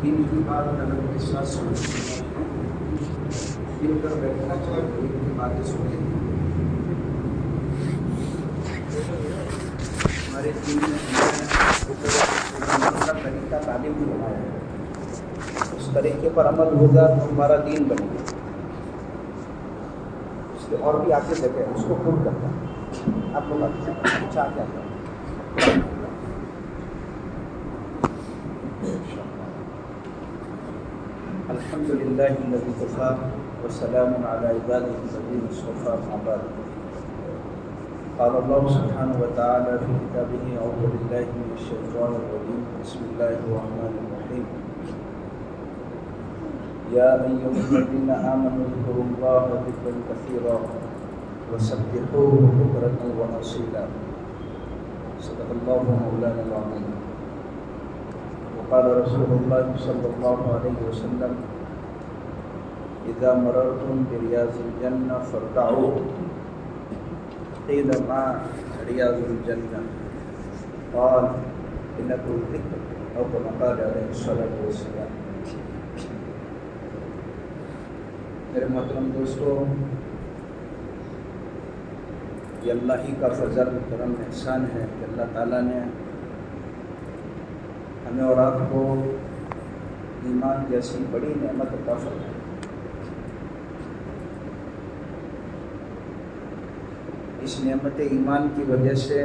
دین کی بات اگر کے ساتھ سنیں دل کر بیٹھنا چاہیے دین کی باتیں سنیں. ہمارے دین میں کا طریقہ تعلیم ہوا ہے، اس طریقے پر عمل ہوگا تو ہمارا دین بنے گا. اس کے اور بھی آگے دیکھیں اس کو خود کرتا ہے. آپ لوگ اچھا کیا کریں. الحمد للہ الذی کفا وسلام علی عباده الذین اصطفى اما بعد. قال اللہ سبحانہ وتعالی فی کتابہ اعوذ باللہ من الشیطان الرجیم بسم اللہ الرحمن الرحیم. یا ایھا الذین آمنوا اذکروا اللہ ذکرا کثیرا وسبحوہ بکرۃ واصیلا. صدق اللہ مولانا العظیم. قال رسول اللہ صلی اللہ علیہ وسلم اذا مررتم بریاض الجنہ فارتعوا. قیل ما ریاض الجنہ قال انکم الذکر او کما قال علیہ الصلاۃ والسلام. میرے محترم دوستو، یہ اللہ ہی کا فضل کرم احسان ہے کہ اللہ تعالیٰ نے ہمیں اور آپ کو ایمان جیسی بڑی نعمت عطا فرمائی. اس نعمت ایمان کی وجہ سے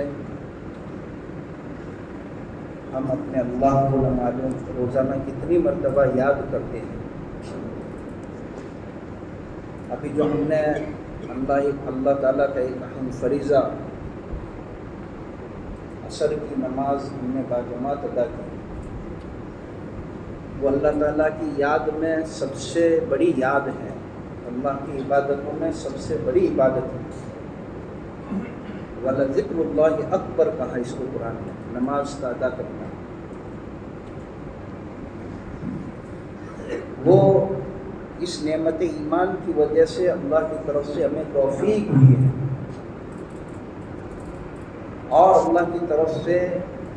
ہم اپنے اللہ کو نمازوں روزانہ کتنی مرتبہ یاد کرتے ہیں. ابھی جو ہم نے اللہ تعالیٰ کا ایک اہم فریضہ عصر کی نماز ہم نے باجماعت ادا کی، وہ اللہ تعالیٰ کی یاد میں سب سے بڑی یاد ہے. اللہ کی عبادتوں میں سب سے بڑی عبادت ہے. وَلَذِكْرُ اللَّهِ اکبر کہا اس کو قرآن میں، نماز کا ادا کرنا. وہ اس نعمت ایمان کی وجہ سے اللہ کی طرف سے ہمیں توفیق ہوئی ہے، اور اللہ کی طرف سے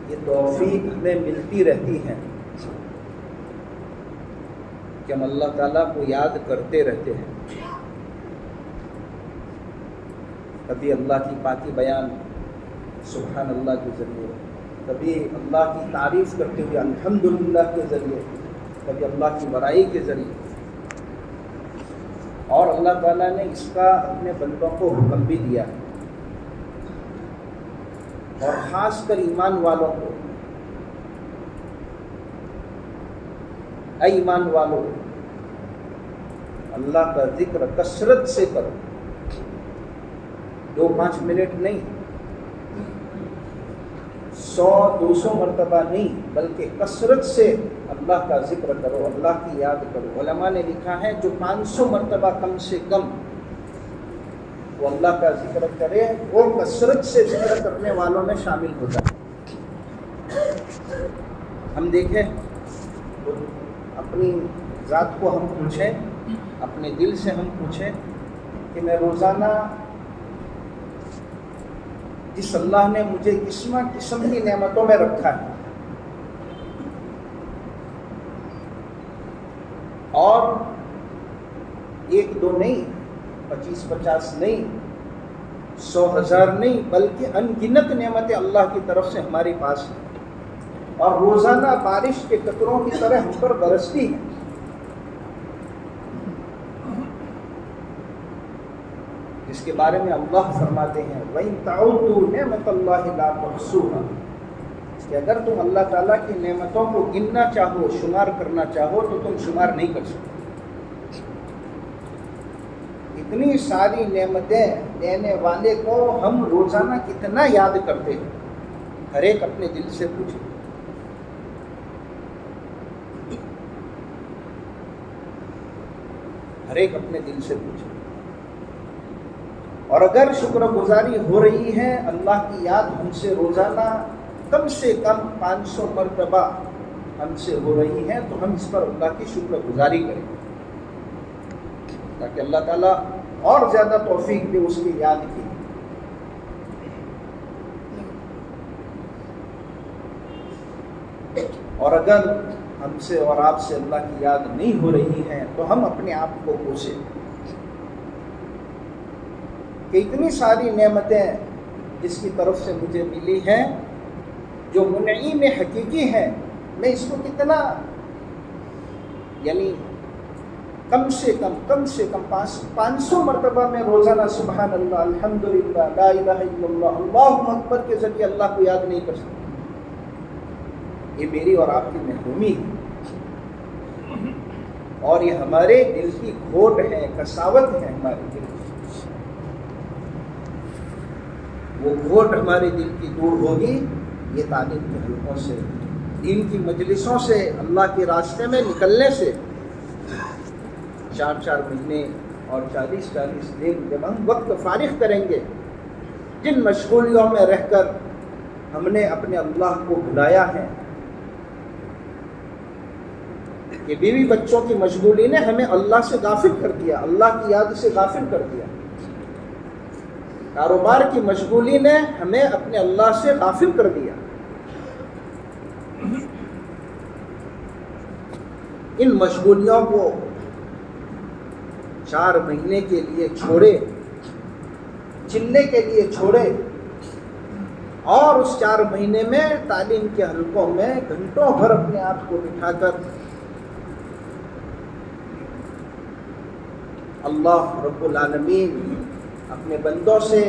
یہ توفیق ہمیں ملتی رہتی ہے کہ ہم اللہ تعالیٰ کو یاد کرتے رہتے ہیں. کبھی اللہ کی پاکی بیان سبحان اللہ کے ذریعے، کبھی اللہ کی تعریف کرتے ہوئے الحمدللہ کے ذریعے، کبھی اللہ کی بڑائی کے ذریعے. اور اللہ تعالیٰ نے اس کا اپنے بندوں کو حکم بھی دیا ہے، اور خاص کر ایمان والوں کو، اے ایمان والو اللہ کا ذکر کثرت سے کرو. 2-5 منٹ نہیں، 100-200 مرتبہ نہیں، بلکہ کثرت سے اللہ کا ذکر کرو، اللہ کی یاد کرو. علماء نے لکھا ہے جو 500 مرتبہ کم سے کم وہ اللہ کا ذکر کرے، وہ کثرت سے ذکر کرنے والوں میں شامل ہوتا ہے. ہم دیکھیں اپنی ذات کو ہم پوچھیں، اپنے دل سے ہم پوچھیں کہ میں روزانہ جس اللہ نے مجھے قسم کی نعمتوں میں رکھا ہے، اور 1-2 نہیں، 25-50 نہیں، 100,000 نہیں، بلکہ ان گنت نعمتیں اللہ کی طرف سے ہمارے پاس ہیں، اور روزانہ بارش کے قطروں کی طرح ہم پر برستی ہیں. جس کے بارے میں اللہ فرماتے ہیں وَإِن تَعُدُّوا نِعْمَتَ اللَّهِ لَا تُحْصُوهَا، کہ اگر تم اللہ تعالیٰ کی نعمتوں کو گننا چاہو، شمار کرنا چاہو تو تم شمار نہیں کر سکتے. اتنی ساری نعمتیں دینے والے کو ہم روزانہ کتنا یاد کرتے ہیں. ہر ایک اپنے دل سے پوچھے. ہر ایک اپنے دل سے پوچھے. اور اگر شکر گزاری ہو رہی ہے، اللہ کی یاد ہم سے روزانہ کم سے کم 500 مرتبہ ہم سے ہو رہی ہے، تو ہم اس پر اللہ کی شکر گزاری کریں تاکہ اللہ تعالیٰ اور زیادہ توفیق دے اس کی یاد کی. اور اگر ہم سے اور آپ سے اللہ کی یاد نہیں ہو رہی ہے تو ہم اپنے آپ کو کوسیں کہ اتنی ساری نعمتیں جس کی طرف سے مجھے ملی ہیں، جو منعم حقیقی ہے، میں اس کو کتنا، یعنی کم سے کم 500 مرتبہ میں روزانہ سبحان اللہ، الحمدللہ، لا الہ الا اللہ، اللہ اکبر کے ذریعے اللہ کو یاد نہیں کر سکتا۔ یہ میری اور آپ کی محرومی ہے، اور یہ ہمارے دل کی کھوٹ ہے، کساوت ہے ہمارے دل کی۔ وہ کھوٹ ہمارے دل کی دور ہوگی یہ تعلیم کے حلقوں سے، دین کی مجلسوں سے، اللہ کے راستے میں نکلنے سے۔ 4 مہینے اور 40 دن جب ہم وقت فارغ کریں گے، جن مشغولیوں میں رہ کر ہم نے اپنے اللہ کو بھلایا ہے، کہ بیوی بچوں کی مشغولی نے ہمیں اللہ سے غافل کر دیا، اللہ کی یاد سے غافل کر دیا، کاروبار کی مشغولی نے ہمیں اپنے اللہ سے غافل کر دیا۔ ان مشغولیوں کو 4 مہینے کے لیے چھوڑے، چلنے کے لیے چھوڑے، اور اس 4 مہینے میں تعلیم کے حلقوں میں گھنٹوں بھر اپنے آپ کو بٹھا کر اللہ رب العالمین اپنے بندوں سے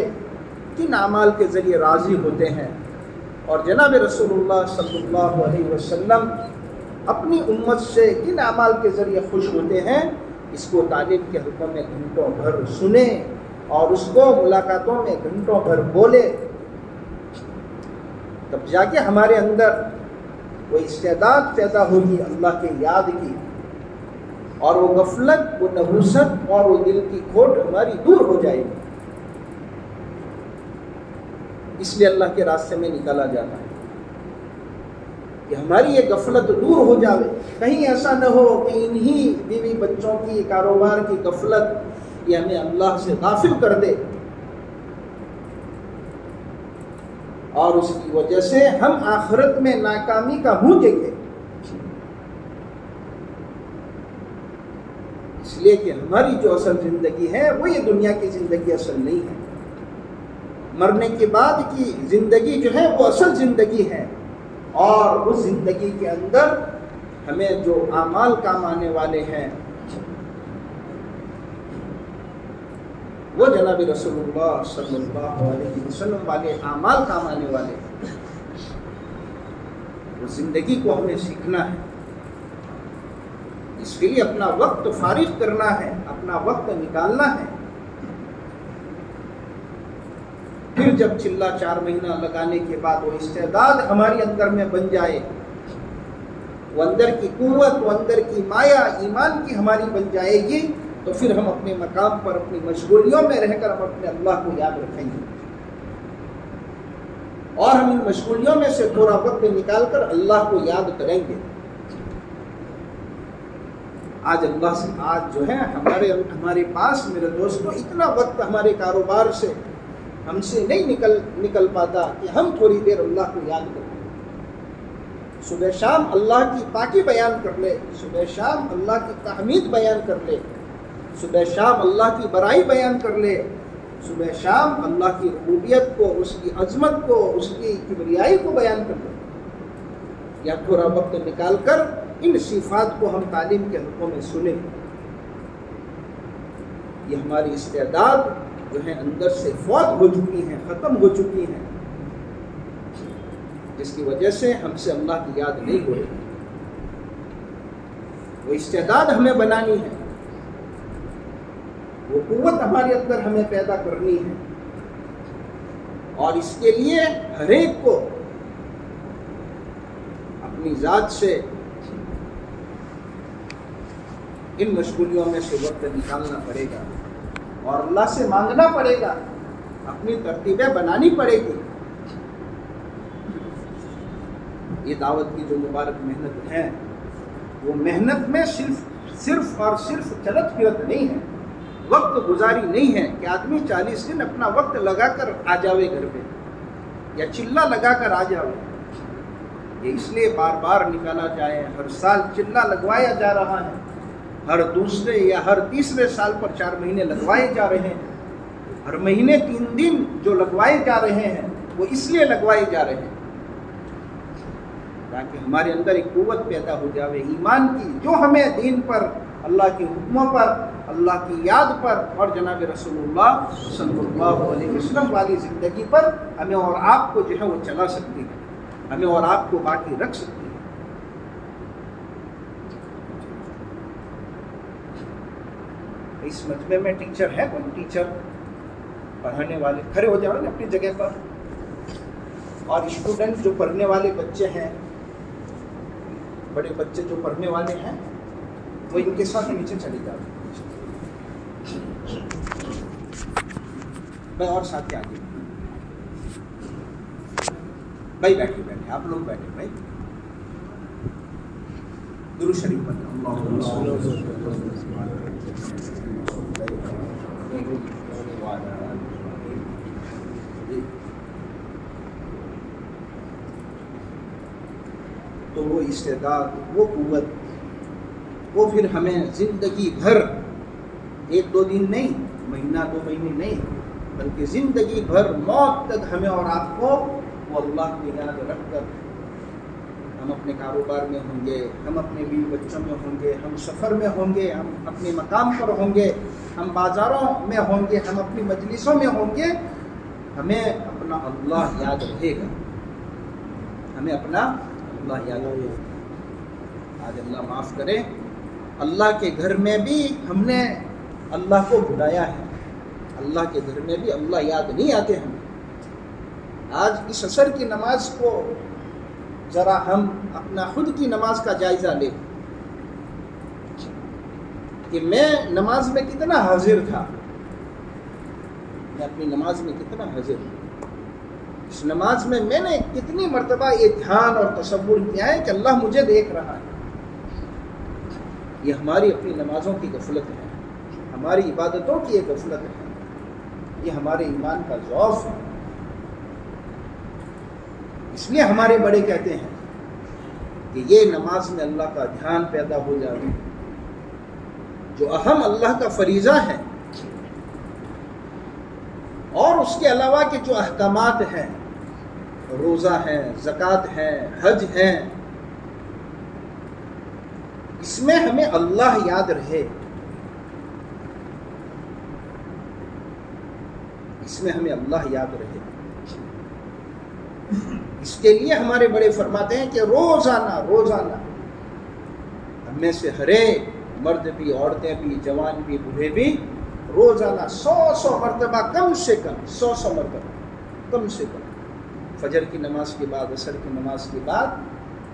کن اعمال کے ذریعے راضی ہوتے ہیں، اور جناب رسول اللہ صلی اللہ علیہ وسلم اپنی امت سے کن اعمال کے ذریعے خوش ہوتے ہیں، اس کو تعلیم کے حلقوں میں گھنٹوں بھر سنیں اور اس کو ملاقاتوں میں گھنٹوں بھر بولے، تب جا کے ہمارے اندر وہ استعداد پیدا ہوگی اللہ کے یاد کی، اور وہ غفلت، وہ نحوست اور وہ دل کی کھوٹ ہماری دور ہو جائے گی۔ اس لیے اللہ کے راستے میں نکالا جاتا ہے کہ ہماری یہ غفلت دور ہو جاوے، کہیں ایسا نہ ہو کہ انہی بیوی بچوں کی، کاروبار کی غفلت یہ ہمیں اللہ سے غافل کر دے، اور اس کی وجہ سے ہم آخرت میں ناکامی کا منہ دیکھیں۔ اس لیے کہ ہماری جو اصل زندگی ہے وہ یہ دنیا کی زندگی اصل نہیں ہے، مرنے کے بعد کی زندگی جو ہے وہ اصل زندگی ہے، اور اس زندگی کے اندر ہمیں جو اعمال کام آنے والے ہیں وہ جناب رسول اللہ صلی اللہ علیہ وسلم والے اعمال کام آنے والے ہیں، اس زندگی کو ہمیں سیکھنا ہے، اس کے لیے اپنا وقت فارغ کرنا ہے، اپنا وقت نکالنا ہے۔ پھر جب چلا 4 مہینہ لگانے کے بعد وہ استعداد ہمارے اندر میں بن جائے، وہ اندر کی قوت، وہ اندر کی مایا ایمان کی ہماری بن جائے گی، تو پھر ہم اپنے مقام پر اپنی مشغولیوں میں رہ کر ہم اپنے اللہ کو یاد رکھیں گے، اور ہم ان مشغولیوں میں سے تھوڑا وقت نکال کر اللہ کو یاد کریں گے۔ آج جو ہے ہمارے پاس میرے دوستوں اتنا وقت ہمارے کاروبار سے ہم سے نہیں نکل پاتا کہ ہم تھوڑی دیر اللہ کو یاد کریں، صبح شام اللہ کی پاکی بیان کر لے، صبح شام اللہ کی تحمید بیان کر لے، صبح شام اللہ کی بڑائی بیان کر لے، صبح شام اللہ کی ربوبیت کو، اس کی عظمت کو، اس کی کبریائی کو بیان کر لے، یا تھوڑا وقت نکال کر ان صفات کو ہم تعلیم کے حلقوں میں سنیں۔ یہ ہماری استعداد جو ہے اندر سے فوت ہو چکی ہیں، ختم ہو چکی ہیں، جس کی وجہ سے ہم سے اللہ کی یاد نہیں ہو رہی۔ وہ استعداد ہمیں بنانی ہے، وہ قوت ہمارے اندر ہمیں پیدا کرنی ہے، اور اس کے لیے ہر ایک کو اپنی ذات سے ان مشغولیوں میں سے وقت نکالنا پڑے گا، اور اللہ سے مانگنا پڑے گا، اپنی ترتیبیں بنانی پڑے گی۔ یہ دعوت کی جو مبارک محنت ہے، وہ محنت میں صرف اور صرف چلت پھرت نہیں ہے، وقت گزاری نہیں ہے کہ آدمی 40 دن اپنا وقت لگا کر آ جاوے گھر پہ، یا چلہ لگا کر آ جاوے۔ یہ اس لیے بار بار نکالا جائے، ہر سال چلہ لگوایا جا رہا ہے، ہر دوسرے یا ہر تیسرے سال پر 4 مہینے لگوائے جا رہے ہیں، ہر مہینے 3 دن جو لگوائے جا رہے ہیں وہ اس لیے لگوائے جا رہے ہیں تاکہ ہمارے اندر ایک قوت پیدا ہو جاوے ایمان کی، جو ہمیں دین پر، اللہ کے حکموں پر، اللہ کی یاد پر اور جناب رسول اللہ صلی اللہ علیہ وسلم والی زندگی پر ہمیں اور آپ کو جو ہے وہ چلا سکتی ہے، ہمیں اور آپ کو باقی رکھ سکتی ہے۔ اس مجمع میں ٹیچر ہے، کوئی ٹیچر پڑھانے والے کھڑے ہو جاؤ نا اپنی جگہ پر، اور اسٹوڈنٹ جو پڑھنے والے بچے ہیں، بڑے بچے جو پڑھنے والے ہیں وہ ان کے ساتھ نیچے چلے جاؤ، بھائی اور ساتھ آگے بھائی بیٹھے بیٹھے آپ لوگ بیٹھے بھائی، درود شریف پڑھنا۔ تو وہ استعداد، وہ قوت، وہ پھر ہمیں زندگی بھر، 1-2 دن نہیں، مہینہ 2 مہینے نہیں، بلکہ زندگی بھر موت تک ہمیں اور آپ کو وہ اللہ کی یاد رکھ کر، ہم اپنے کاروبار میں ہوں گے، ہم اپنے بیوی بچوں میں ہوں گے، ہم سفر میں ہوں گے، ہم اپنے مقام پر ہوں گے، ہم بازاروں میں ہوں گے، ہم اپنی مجلسوں میں ہوں گے، ہمیں اپنا اللہ یاد رہے گا، ہمیں اپنا اللہ یاد رہے گا۔ آج اللہ معاف کرے، اللہ کے گھر میں بھی ہم نے اللہ کو بھلایا ہے، اللہ کے گھر میں بھی اللہ یاد نہیں آتے ہمیں۔ آج اس عصر کی نماز کو ذرا ہم اپنا خود کی نماز کا جائزہ لیں کہ میں نماز میں کتنا حاضر تھا، میں اپنی نماز میں کتنا حاضر ہوں، اس نماز میں میں نے کتنی مرتبہ یہ دھیان اور تصور کیا ہے کہ اللہ مجھے دیکھ رہا ہے۔ یہ ہماری اپنی نمازوں کی غفلت ہے، ہماری عبادتوں کی ایک غفلت ہے، یہ ہمارے ایمان کا ضعف ہے۔ اس لیے ہمارے بڑے کہتے ہیں کہ یہ نماز میں اللہ کا دھیان پیدا ہو جائے، جو اہم اللہ کا فریضہ ہے، اور اس کے علاوہ کے جو احکامات ہیں، روزہ ہے، زکوٰۃ ہے، حج ہے، اس میں ہمیں اللہ یاد رہے، اس میں ہمیں اللہ یاد رہے۔ اس کے لیے ہمارے بڑے فرماتے ہیں کہ روزانہ ہم میں سے ہر ایک مرد بھی، عورتیں بھی، جوان بھی، بوڑھے بھی، روزانہ 100 مرتبہ، کم سے کم 100 مرتبہ، کم سے کم فجر کی نماز کے بعد، عصر کی نماز کے بعد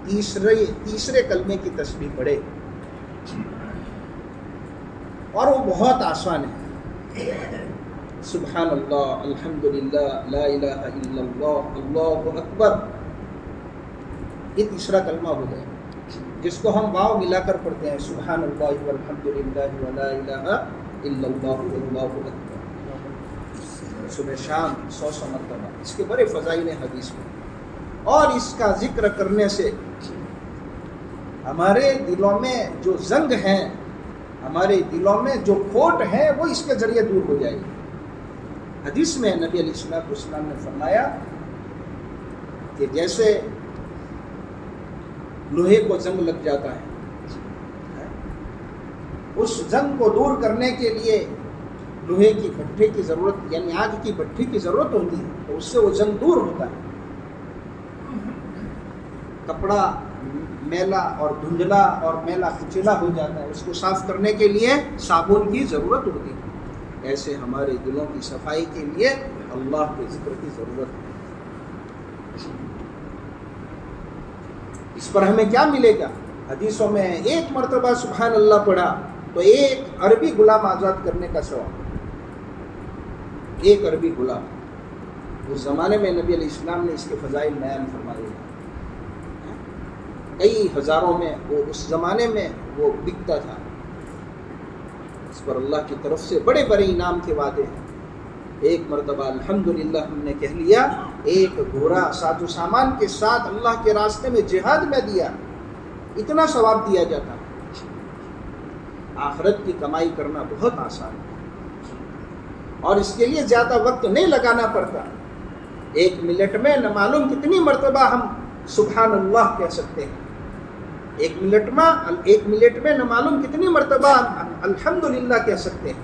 تیسرے کلمے کی تسبیح پڑھے، اور وہ بہت آسان ہے۔ سبحان اللہ، الحمدللہ، لا الہ الا اللہ، اللہ اکبر، یہ تیسرا کلمہ ہو گیا، جس کو ہم واو ملا کر پڑھتے ہیں، سبحان اللہ والحمدللہ ولا الہ الا اللہ واللہ اکبر، صبح شام 100 مرتبہ۔ اس کے بڑے فضائل ہیں حدیث میں، اور اس کا ذکر کرنے سے ہمارے دلوں میں جو زنگ ہیں، ہمارے دلوں میں جو کھوٹ ہے، وہ اس کے ذریعے دور ہو جائے گی۔ حدیث میں نبی علیہ السلام نے فرمایا کہ جیسے لوہے کو زنگ لگ جاتا ہے، اس زنگ کو دور کرنے کے لیے لوہے کی بھٹی کی ضرورت، یعنی آگ کی بھٹی کی ضرورت ہوتی ہے، تو اس سے وہ زنگ دور ہوتا ہے۔ کپڑا میلا اور دھندلا اور میلا کچیلا ہو جاتا ہے، اس کو صاف کرنے کے لیے صابن کی ضرورت ہوتی ہے۔ ایسے ہمارے دلوں کی صفائی کے لیے اللہ کے ذکر کی ضرورت ہے۔ اس پر ہمیں کیا ملے گا؟ حدیثوں میں 1 مرتبہ سبحان اللہ پڑھا تو 1 عربی غلام آزاد کرنے کا ثواب، 1 عربی غلام۔ اس زمانے میں نبی علیہ السلام نے اس کے فضائل بیان فرمائے، کئی ہزاروں میں وہ اس زمانے میں وہ بکتا تھا۔ اس پر اللہ کی طرف سے بڑے بڑے انعام کے وعدے ہیں۔ 1 مرتبہ الحمدللہ ہم نے کہہ لیا ایک گھوڑا ساز و سامان کے ساتھ اللہ کے راستے میں جہاد میں دیا، اتنا ثواب دیا جاتا ہے۔ آخرت کی کمائی کرنا بہت آسان ہے اور اس کے لیے زیادہ وقت نہیں لگانا پڑتا۔ 1 منٹ میں نہ معلوم کتنی مرتبہ ہم سبحان اللہ کہہ سکتے ہیں، 1 منٹ میں نہ معلوم کتنی مرتبہ الحمدللہ کہہ سکتے ہیں۔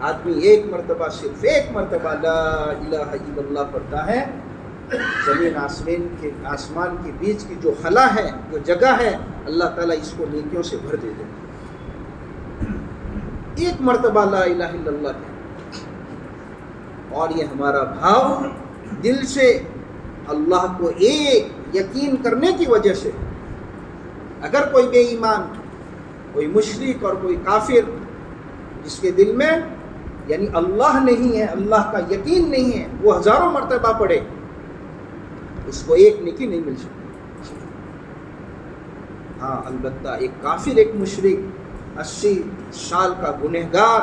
آدمی ایک مرتبہ، صرف 1 مرتبہ لا الہ الا اللہ پڑھتا ہے، زمین آسمان کے بیچ کی جو خلا ہے، جو جگہ ہے، اللہ تعالیٰ اس کو نیکیوں سے بھر دے دیتا۔ 1 مرتبہ لا الہ الا اللہ کہتا، اور یہ ہمارا بھاؤ دل سے اللہ کو ایک یقین کرنے کی وجہ سے۔ اگر کوئی بے ایمان، کوئی مشرک اور کوئی کافر جس کے دل میں یعنی اللہ نہیں ہے، اللہ کا یقین نہیں ہے، وہ ہزاروں مرتبہ پڑھے، اس کو ایک نیکی نہیں مل سکتی۔ ہاں البتہ ایک کافر، ایک مشرک، 80 سال کا گنہگار،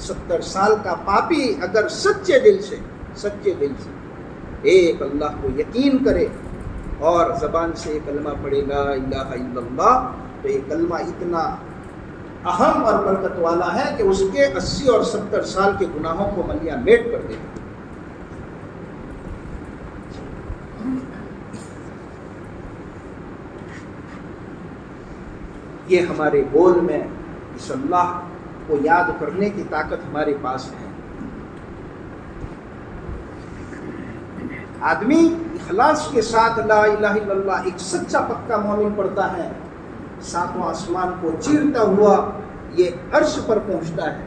70 سال کا پاپی اگر سچے دل سے ایک اللہ کو یقین کرے اور زبان سے یہ کلمہ پڑھے لا الہ الا اللہ، تو یہ کلمہ اتنا اہم اور برکت والا ہے کہ اس کے 80 اور 70 سال کے گناہوں کو ملیہ میٹ کر دے گا۔ یہ ہمارے بول میں اس اللہ کو یاد کرنے کی طاقت ہمارے پاس ہے۔ آدمی اخلاص کے ساتھ لا الہ الا اللہ ایک سچا پکا مومن پڑھتا ہے، 7واں آسمان کو چیرتا ہوا یہ عرش پر پہنچتا ہے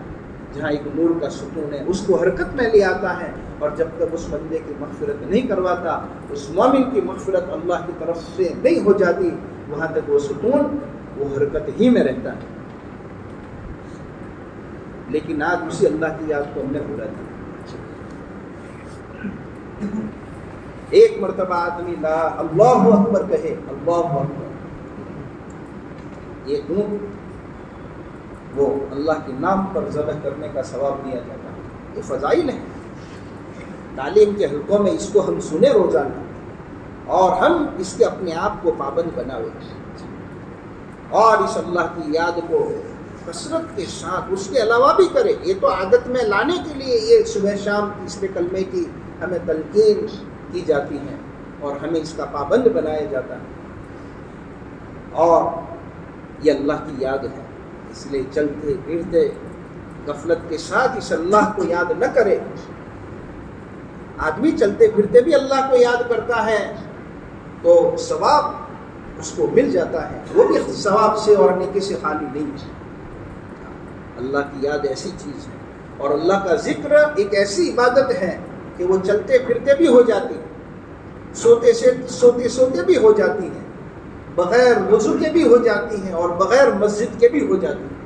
جہاں ایک نور کا ستون ہے، اس کو حرکت میں لے آتا ہے، اور جب تک اس بندے کی مغفرت نہیں کرواتا، اس مومن کی مغفرت اللہ کی طرف سے نہیں ہو جاتی، وہاں تک وہ ستون وہ حرکت ہی میں رہتا ہے۔ لیکن آج اسی اللہ کی یاد کو ہم نے بھولا دیا۔ 1 مرتبہ آدمی لا اللہ اکبر کہے، اللہ اکبر، یہ اونٹ وہ اللہ کے نام پر ذبح کرنے کا ثواب دیا جاتا ہے۔ یہ فضائل ہیں، تعلیم کے حلقوں میں اس کو ہم سنے روزانہ، اور ہم اس کے اپنے آپ کو پابند بنا ہوئے، اور اس اللہ کی یاد کو کثرت کے ساتھ اس کے علاوہ بھی کرے۔ یہ تو عادت میں لانے کے لیے یہ صبح شام تیسرے کلمے کی ہمیں تلقین کی جاتی ہے اور ہمیں اس کا پابند بنایا جاتا ہے، اور یہ اللہ کی یاد ہے۔ اس لیے چلتے پھرتے غفلت کے ساتھ اس اللہ کو یاد نہ کرے۔ آدمی چلتے پھرتے بھی اللہ کو یاد کرتا ہے تو ثواب اس کو مل جاتا ہے، وہ بھی ثواب سے اور نیکی سے خالی نہیں ہے۔ اللہ کی یاد ایسی چیز ہے، اور اللہ کا ذکر ایک ایسی عبادت ہے کہ وہ چلتے پھرتے بھی ہو جاتی ہے، سوتے بھی ہو جاتی ہے، بغیر وضو کے بھی ہو جاتی ہیں، اور بغیر مسجد کے بھی ہو جاتی ہیں۔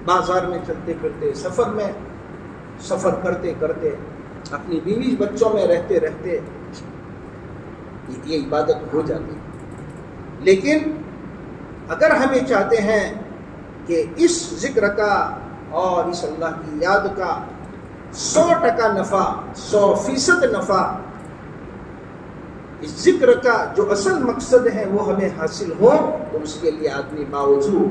بازار میں چلتے پھرتے، سفر کرتے کرتے، اپنی بیوی بچوں میں رہتے رہتے یہ عبادت ہو جاتی ہے۔ لیکن اگر ہمیں چاہتے ہیں کہ اس ذکر کا اور اس اللہ کی یاد کا 100% نفع، 100% نفع، اس ذکر کا جو اصل مقصد ہے وہ ہمیں حاصل ہو، تو اس کے لیے آدمی باوضو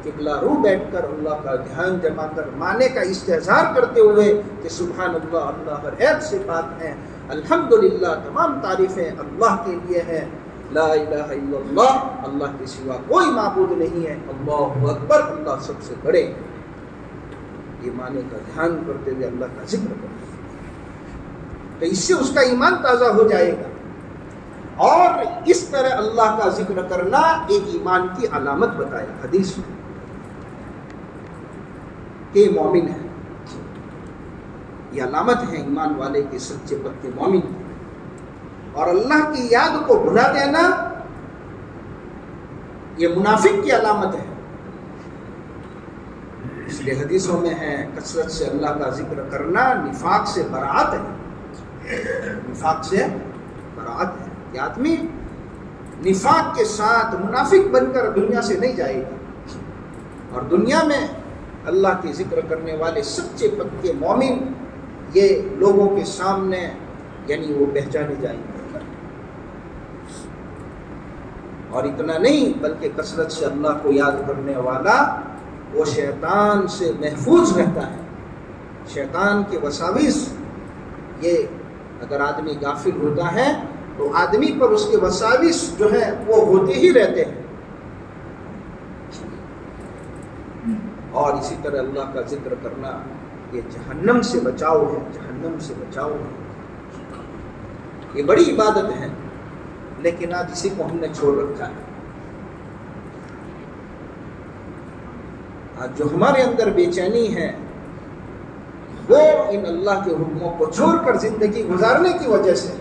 قبلہ رو بیٹھ کر اللہ کا دھیان جما کر معنی کا استحضار کرتے ہوئے کہ سبحان اللہ، اللہ ہر عیب سے پاک ہے، الحمدللہ، تمام تعریفیں اللہ کے لیے ہیں، لا الہ الا اللہ، اللہ کے سوا کوئی معبود نہیں ہے، اللہ اکبر، اللہ سب سے بڑے، یہ معنی کا دھیان کرتے ہوئے اللہ کا ذکر کرتے ہیں، تو اس سے اس کا ایمان تازہ ہو جائے گا۔ اور اس طرح اللہ کا ذکر کرنا ایک ایمان کی علامت بتایا حدیث میں کہ مومن ہے، یہ علامت ہے ایمان والے کے، سچے پکے مومن ہے۔ اور اللہ کی یاد کو بھلا دینا یہ منافق کی علامت ہے، اس لیے حدیثوں میں ہے کثرت سے اللہ کا ذکر کرنا نفاق سے برات ہے، نفاق سے برات ہے کہ آدمی نفاق کے ساتھ منافق بن کر دنیا سے نہیں جائے گا، اور دنیا میں اللہ کے ذکر کرنے والے سچے پکے مومن یہ لوگوں کے سامنے یعنی وہ پہچانے جائیں گے. اور اتنا نہیں بلکہ کثرت سے اللہ کو یاد کرنے والا وہ شیطان سے محفوظ رہتا ہے. شیطان کے وساوس، یہ اگر آدمی غافل ہوتا ہے تو آدمی پر اس کے وساوس جو ہے وہ ہوتے ہی رہتے ہیں. اور اسی طرح اللہ کا ذکر کرنا یہ جہنم سے بچاؤ ہے، جہنم سے بچاؤ ہے. یہ بڑی عبادت ہے لیکن آج اسی کو ہم نے چھوڑ رکھا ہے. آج جو ہمارے اندر بے چینی ہے وہ ان اللہ کے حکموں کو چھوڑ کر زندگی گزارنے کی وجہ سے،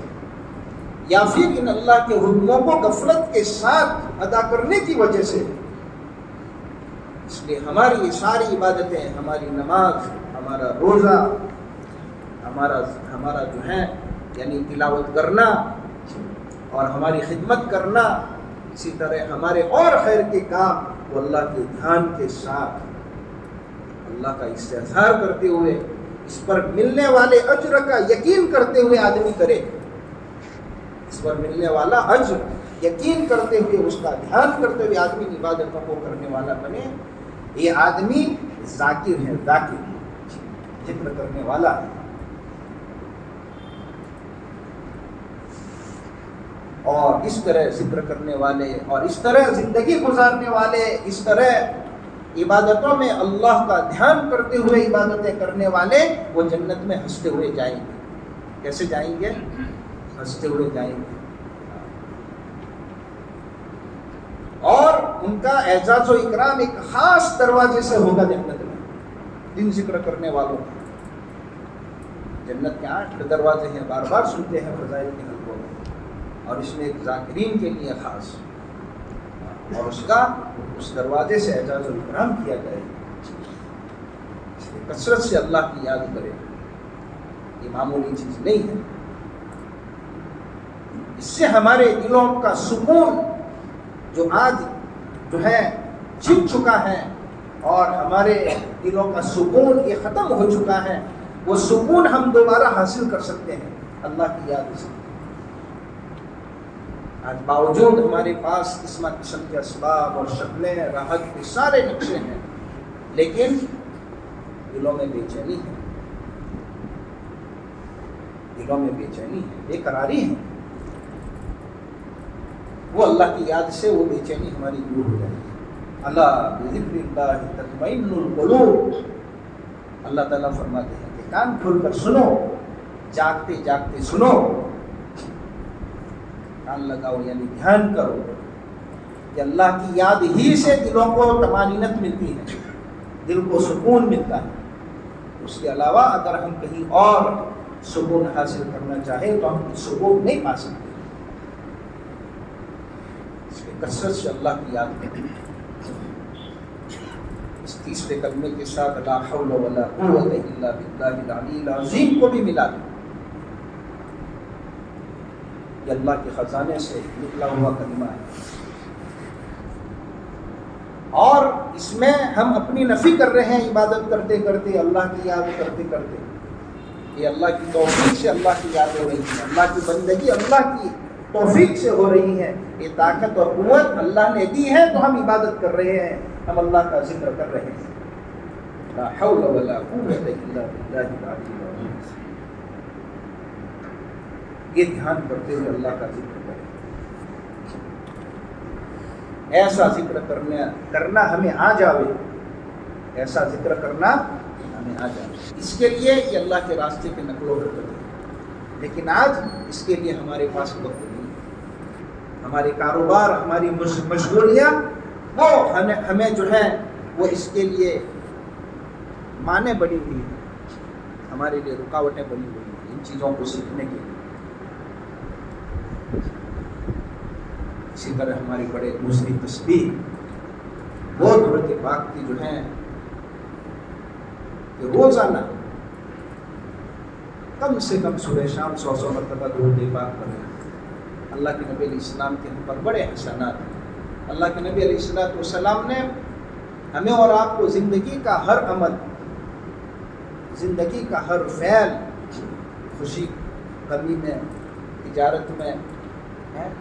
یا پھر ان اللہ کے حکموں کو غفلت کے ساتھ ادا کرنے کی وجہ سے. اس لیے ہماری یہ ساری عبادتیں، ہماری نماز، ہمارا روزہ، ہمارا جو ہے یعنی تلاوت کرنا اور ہماری خدمت کرنا، اسی طرح ہمارے اور خیر کے کام وہ اللہ کے دھیان کے ساتھ اللہ کا استحضار کرتے ہوئے، اس پر ملنے والے اجر کا یقین کرتے ہوئے آدمی کرے. اس پر ملنے والا اجر یقین کرتے ہوئے، اس کا دھیان کرتے ہوئے آدمی عبادتوں کو کرنے والا بنے. یہ آدمی ذاکر ہے، ذاکر ذکر کرنے والا ہے. اور اس طرح ذکر کرنے والے اور اس طرح زندگی گزارنے والے، اس طرح عبادتوں میں اللہ کا دھیان کرتے ہوئے عبادتیں کرنے والے وہ جنت میں ہنستے ہوئے جائیں گے. کیسے جائیں گے؟ ہنستے ہوئے جائیں گے. اور ان کا اعزاز و اکرام ایک خاص دروازے سے ہوگا جنت میں. دن ذکر کرنے والوں کا جنت کے 8 دروازے ہیں، بار بار سنتے ہیں فضائل کے حلقوں میں، اور اس میں ایک ذاکرین کے لیے خاص، اور اس دروازے سے اعزاز و اکرام کیا جائے. اس لیے کثرت سے اللہ کی یاد کرے، یہ معمولی چیز نہیں ہے. اس سے ہمارے دلوں کا سکون جو آج جو ہے چھپ چکا ہے، اور ہمارے دلوں کا سکون یہ ختم ہو چکا ہے، وہ سکون ہم دوبارہ حاصل کر سکتے ہیں اللہ کی یاد سے. آج باوجود ہمارے پاس قسم قسم کے اسباب اور شکلیں، راحت کے سارے نقشے ہیں، لیکن دلوں میں بے چینی ہے، دلوں میں بے چینی ہے، بے قراری ہے. وہ اللہ کی یاد سے وہ بے چینی ہماری دور ہو جائے گی. اللہ بذکر اللہ تطمئن القلوب. اللہ تعالیٰ فرماتے ہیں کہ کان کھول کر سنو، جاگتے جاگتے سنو، کان لگاؤ یعنی دھیان کرو کہ اللہ کی یاد ہی سے دلوں کو طمانینت ملتی ہے، دل کو سکون ملتا ہے. اس کے علاوہ اگر ہم کہیں اور سکون حاصل کرنا چاہیں تو ہم سکون نہیں پا سکتے. اس لیے کثرت سے اللہ کی یاد کریں. اس تیسرے کلمے کے ساتھ لا حول ولا قوت الا باللہ العلی العظیم کو بھی ملا دیں. یہ اللہ کے خزانے سے نکلا ہوا کلمہ ہے، اور اس میں ہم اپنی نفی کر رہے ہیں عبادت کرتے کرتے، اللہ کی یاد کرتے کرتے. یہ اللہ کی توفیق سے اللہ کی یاد ہو رہی ہے، اللہ کی بندگی اللہ کی توفیق سے ہو رہی ہے. یہ طاقت اور قوت اللہ نے دی ہے تو ہم عبادت کر رہے ہیں، ہم اللہ کا ذکر کر رہے ہیں. لا حول ولا قوت الا باللہ العلی العظیم. یہ دھیان کرتے ہوئے اللہ کا ذکر کریں. ایسا ذکر کرنا ہمیں آ جاوے، ایسا ذکر کرنا ہمیں آ جائے. اس کے لیے یہ اللہ کے راستے کے نقل و حرکت ہے، لیکن آج اس کے لیے ہمارے پاس وقت نہیں. ہمارے کاروبار، ہماری مشغولیاں وہ ہمیں جو ہے وہ اس کے لیے مانے بنی ہوئی ہیں، ہمارے لیے رکاوٹیں بنی ہوئی ہیں ان چیزوں کو سیکھنے کے لیے. اسی طرح ہماری بڑے دوسری تسبیح، وہ درود پاک کی جو ہیں کہ روزانہ کم سے کم صبح شام 100 مرتبہ درود پاک کریں. اللہ کے نبی علیہ السلام کے ہم پر بڑے احسانات ہیں. اللہ کے نبی علیہ السلام نے ہمیں اور آپ کو زندگی کا ہر عمل، زندگی کا ہر فعل خوشی کمی میں، تجارت میں،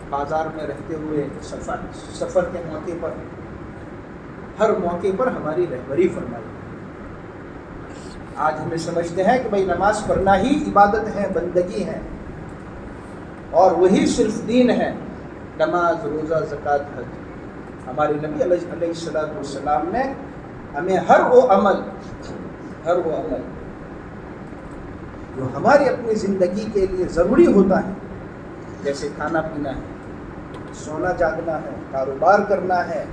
بازار میں رہتے ہوئے، سفر کے موقع پر، ہر موقع پر ہماری رہبری فرمائی۔ آج ہمیں سمجھتے ہیں کہ بھائی نماز پڑھنا ہی عبادت ہے، بندگی ہے، اور وہی صرف دین ہے، نماز، روزہ، زکوٰۃ، حج۔ ہمارے نبی علیہ السلام نے ہمیں ہر وہ عمل جو ہماری اپنی زندگی کے لیے ضروری ہوتا ہے، جیسے کھانا پینا ہے، سونا جاگنا ہے، کاروبار کرنا ہے،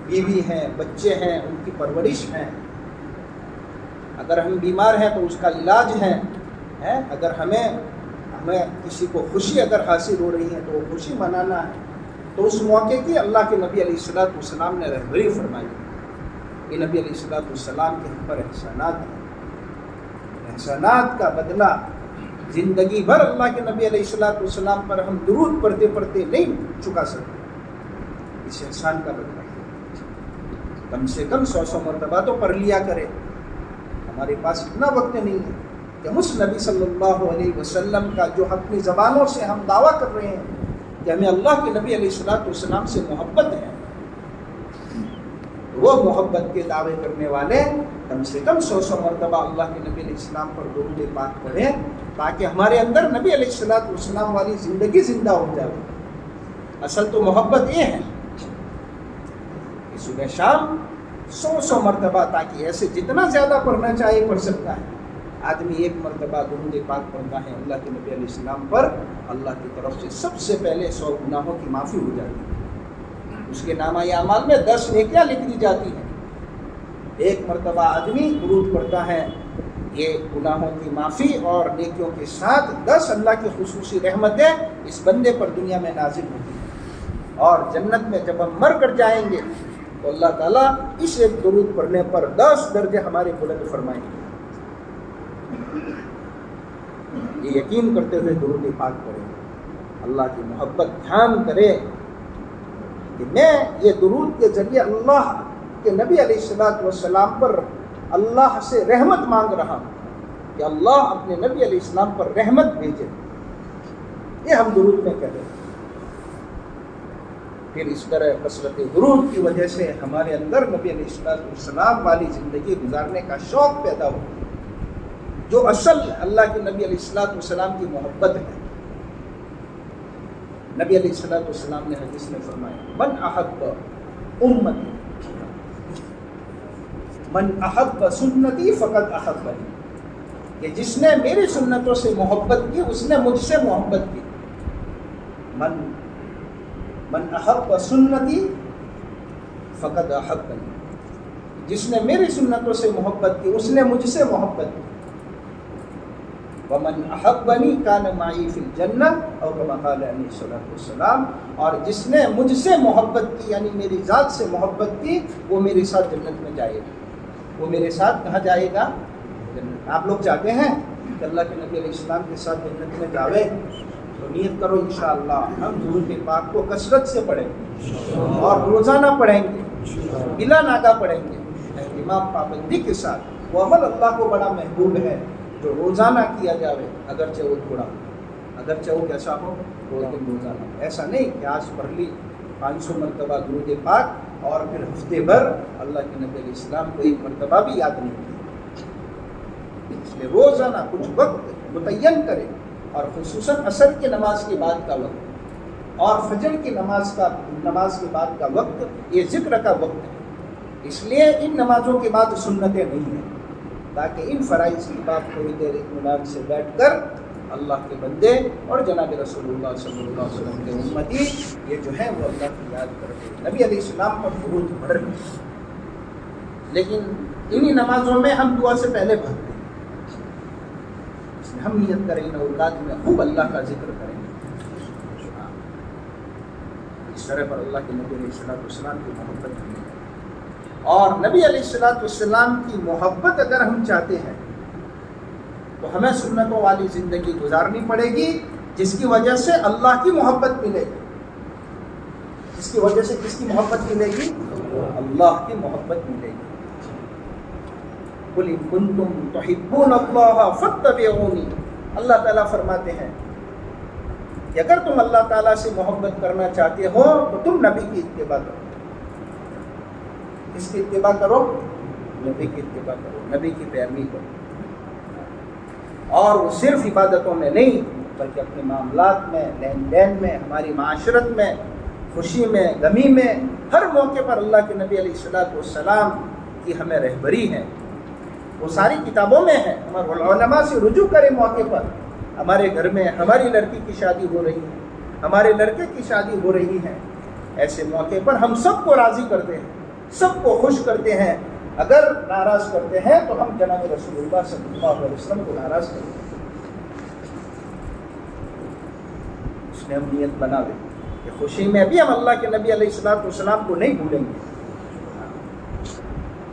بیوی ہیں، بچے ہیں، ان کی پرورش ہے، اگر ہم بیمار ہیں تو اس کا علاج ہے، اگر ہمیں کسی کو خوشی اگر حاصل ہو رہی ہے تو وہ خوشی منانا ہے، تو اس موقع کی اللہ کے نبی علیہ السلام نے رہبری فرمائی۔ یہ نبی علیہ السلام کے ہم پر احسانات ہیں، احسانات کا بدلہ زندگی بھر اللہ کے نبی علیہ السلام پر ہم درود پڑھتے پڑھتے نہیں چکا سکتے۔ اس احسان کا بدلہ کم سے کم 100 مرتبہ تو پڑھ لیا کرے۔ ہمارے پاس اتنا وقت نہیں ہے کہ اس نبی صلی اللہ علیہ وسلم کا جو اپنی زبانوں سے ہم دعویٰ کر رہے ہیں کہ ہمیں اللہ کے نبی علیہ السلام سے محبت ہے، وہ محبت کے دعوے کرنے والے کم سے کم 100 مرتبہ اللہ کے نبی علیہ السلام پر درود پاک پڑھیں، تاکہ ہمارے اندر نبی علیہ السلام والی زندگی زندہ ہو جائے۔ اصل تو محبت یہ ہے کہ صبح شام 100 مرتبہ، تاکہ ایسے جتنا زیادہ پڑھنا چاہے پڑھ سکتا ہے۔ آدمی 1 مرتبہ درود پاک پڑھتا ہے اللہ کے نبی علیہ السلام پر، اللہ کی طرف سے سب سے پہلے 100 گناہوں کی معافی ہو جاتی ہے، اس کے نامہ اعمال میں 10 نیکیاں لکھ دی جاتی ہیں۔ 1 مرتبہ آدمی درود پڑھتا ہے، یہ گناہوں کی معافی اور نیکیوں کے ساتھ 10 اللہ کی خصوصی رحمتیں اس بندے پر دنیا میں نازل ہوتی ہیں، اور جنت میں جب ہم مر کر جائیں گے تو اللہ تعالیٰ اس ایک درود پڑھنے پر 10 درجے ہمارے بلند فرمائیں گے۔ یہ یقین کرتے ہوئے درود پاک پڑھیں، اللہ کی محبت دھیان کرے کہ میں یہ درود کے ذریعے اللہ کے نبی علیہ السلام پر اللہ سے رحمت مانگ رہا ہوں کہ اللہ اپنے نبی علیہ السلام پر رحمت بھیجے۔ یہ ہم درود میں کہتے ہیں۔ پھر اس طرح کثرت درود کی وجہ سے ہمارے اندر نبی علیہ السلام والی زندگی گزارنے کا شوق پیدا ہو، جو اصل اللہ کے نبی علیہ السلام کی محبت ہے۔ نبی علیہ السلام نے حدیث میں فرمایا، من احب امتی من احب سنتی فقد احبنی، کہ جس نے میری سنتوں سے محبت کی اس نے مجھ سے محبت کی۔ من احب سنتی فقد احبنی، جس نے میری سنتوں سے محبت کی اس نے مجھ سے محبت کی۔ ومن احبنی کان معی فی الجنہ، اور کما قال علیہ الصلوۃ والسلام، اور جس نے مجھ سے محبت کی یعنی میری ذات سے محبت کی وہ میرے ساتھ جنت میں جائے گا۔ وہ میرے ساتھ کہاں جائے گا؟ جنت۔ آپ لوگ چاہتے ہیں کہ اللہ کے نبی علیہ السلام کے ساتھ جنت میں جاوے؟ تو نیت کرو انشاءاللہ ہم درود پاک کو کثرت سے پڑھیں گے اور روزانہ پڑھیں گے، بلا ناگا پڑھیں گے، اہتمام پابندی کے ساتھ۔ وہ عمل اللہ کو بڑا محبوب ہے جو روزانہ کیا جاوے، اگرچہ وہ تھوڑا، اگرچہ وہ کیسا ہو، روزانہ۔ ایسا نہیں کہ آج پڑھ لی 500 مرتبہ درود پاک اور پھر ہفتے بھر اللہ کے نبی علیہ السلام کو 1 مرتبہ بھی یاد نہیں کیا۔ اس لیے روزانہ کچھ وقت متعین کرے، اور خصوصاً عصر کی نماز کے بعد کا وقت اور فجر کی نماز کے بعد کا وقت یہ ذکر کا وقت ہے۔ اس لیے ان نمازوں کے بعد سنتیں نہیں ہیں، تاکہ ان فرائض کی بات تھوڑی دیر اطمینان سے بیٹھ کر اللہ کے بندے اور جناب رسول اللہ صلی اللہ علیہ وسلم کے امتی یہ جو ہے وہ اللہ کی یاد کرتے، نبی علیہ السلام پر درود پڑھ رہے ہیں۔ لیکن انہی نمازوں میں ہم دعا سے پہلے پڑھتے ہیں، اس لیے ہم نیت کریں ان اوقات میں خوب اللہ کا ذکر کریں، اس طرح پر اللہ کے نبی علیہ السلام کی محبت کریں۔ اور نبی علیہ السلام کی محبت اگر ہم چاہتے ہیں تو ہمیں سنتوں والی زندگی گزارنی پڑے گی، جس کی وجہ سے اللہ کی محبت ملے گی۔ جس کی وجہ سے کس کی محبت ملے گی؟ اللہ کی محبت ملے گی۔ قُلْ إِن كُنتُمْ تُحِبُّونَ اللَّهَ فَاتَّبِعُونِي اللہ تعالیٰ فرماتے ہیں کہ اگر تم اللہ تعالیٰ سے محبت کرنا چاہتے ہو تو تم نبی کی اتباع کرو. کس کی اتباع کرو؟ نبی کی اتباع کرو، نبی کی پیروی کرو. اور وہ صرف عبادتوں میں نہیں بلکہ اپنے معاملات میں، لین دین میں، ہماری معاشرت میں، خوشی میں، غمی میں، ہر موقع پر اللہ کے نبی علیہ السلام کی ہمیں رہبری ہے. وہ ساری کتابوں میں ہے. ہمارے علماء سے رجوع کریں موقع پر. ہمارے گھر میں ہماری لڑکی کی شادی ہو رہی ہے، ہمارے لڑکے کی شادی ہو رہی ہے، ایسے موقع پر ہم سب کو راضی کرتے ہیں، سب کو خوش کرتے ہیں. اگر ناراض کرتے ہیں تو ہم جناب رسول اللہ صلی اللہ علیہ وسلم کو ناراض کرتے ہیں. اس نے ہم نیت بنا دیں کہ خوشی میں بھی ہم اللہ کے نبی علیہ السلام کو نہیں بھولیں گے،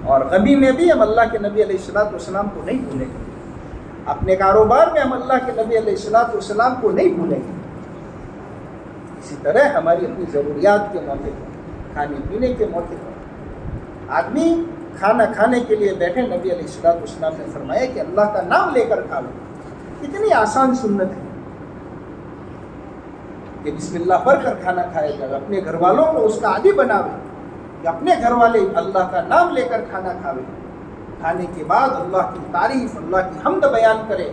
اور غمی میں بھی ہم اللہ کے نبی علیہ السلام کو نہیں بھولیں گے. اپنے کاروبار میں ہم اللہ کے نبی علیہ السلام کو نہیں بھولیں گے. اسی طرح ہماری اپنی ضروریات کے موقع پر، کھانے پینے کے موقع پر، آدمی کھانا کھانے کے لیے بیٹھے، نبی علیہ السلام نے فرمایا کہ اللہ کا نام لے کر کھا لو. کتنی آسان سنت ہے کہ بسم اللہ پڑھ کر کھانا کھایا جائے. اپنے گھر والوں کو اس کا عادی بناوے کہ اپنے گھر والے اللہ کا نام لے کر کھانا کھاوے. کھانے کے بعد اللہ کی تعریف، اللہ کی حمد بیان کرے.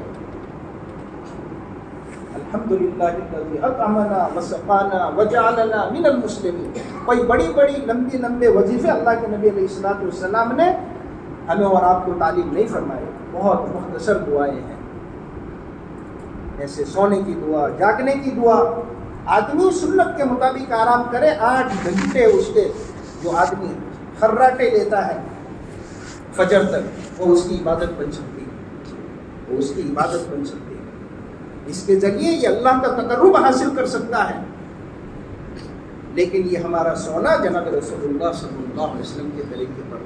الحمدللہ الذی اطعمنا وسقانا وجعلنا من المسلمین. کوئی بڑی بڑی لمبے وظیفے اللہ کے نبی علیہ السلام نے ہمیں اور آپ کو تعلیم نہیں فرمائے. بہت مختصر دعائیں ہیں، ایسے سونے کی دعا، جاگنے کی دعا. آدمی سنت کے مطابق آرام کرے. 8 گھنٹے اس کے جو آدمی خراٹے لیتا ہے فجر تک، وہ اس کی عبادت بن سکتی ہے، وہ اس کی عبادت بن سکتی ہے. اس کے ذریعے یہ اللہ کا تقرب حاصل کر سکتا ہے. لیکن یہ ہمارا سونا جناب رسول اللہ صلی اللہ علیہ وسلم کے طریقے پر،